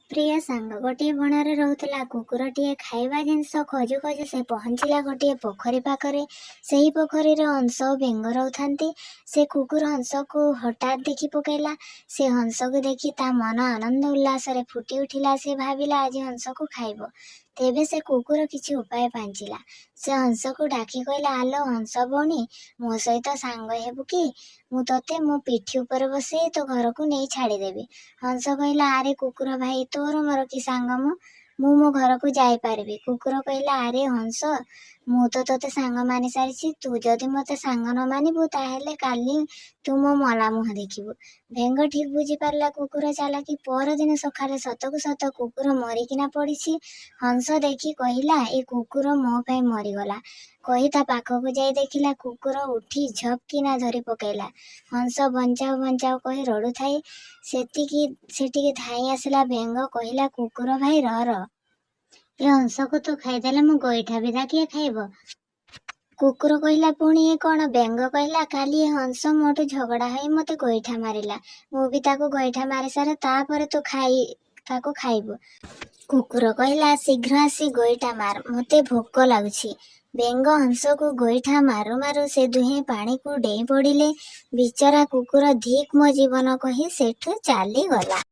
प्रिय सांग गोटे बणरे रोला कुकुरटीए खाइबा जिनिस खोजु खोजु से पहुँचला गोटे पोखरी पाखरे। सेही पोखरी हंस और बेंग रोथांती। से कुकुर हंस को हठात देखी पकेला। से हंस को देखी ता मन आनंद उल्लास रे फुटी उठिला। से भाविला आज हंस को खाइब। तेबे से कुकुर किछि उपाय पांचिला। से हंस को डाकी कहला, आलो हंस भौणी, मो सहित सांग हेबु कि? मु तते मो पिठी ऊपर बसे तो घर को नहीं छाड़ीदेवी। हंस कहला, आरे कुकुर भाई, तोर मोर कि सांग मु मो घर को जाई पारबी। कुकुर कहला, आरे हंस, मु तो तोते सांग मानि सारिछि। तू जदि मते सांग न मानिबु ताहेले काली तू मो मला मुह देखिबु। भेंग ठीक बुझी पारला कुकुर चालाकी। पर दिन सकाले सतकु सत कुकुर मरिकिना पड़िछि। हंस देखी कहला, ए कुकुर मो पाई मरिगला। कही ता पाखकु जाई देखिला कुकुर उठी झपकिना धरी पकेला। हंस बंचाओ बंचाओ कही रड़ू थाई। सेटिके धाई आसला भेंग। कहला, कुकुर भाई रह ए हंस को तो खाईदेले मो गोईठा विदा किए खाइब? कुकुर कहला, पुणी ए कौन? बेंग कहला, काली हंस मोटू झगड़ा है मते गोईठा मारिला। मु भी ताको गोईठा मारी सारे तापर तो ताको खाइब। कुकुर कहला, शीघ्र आसी गोईठा मार, मते भोक लागुछि। बेंग हंस को गोईठा मारु मारु से दुहे पानी को डेई पड़िले। बिचरा कुकुर धिक मो जीवन कही सेठु चाली गला।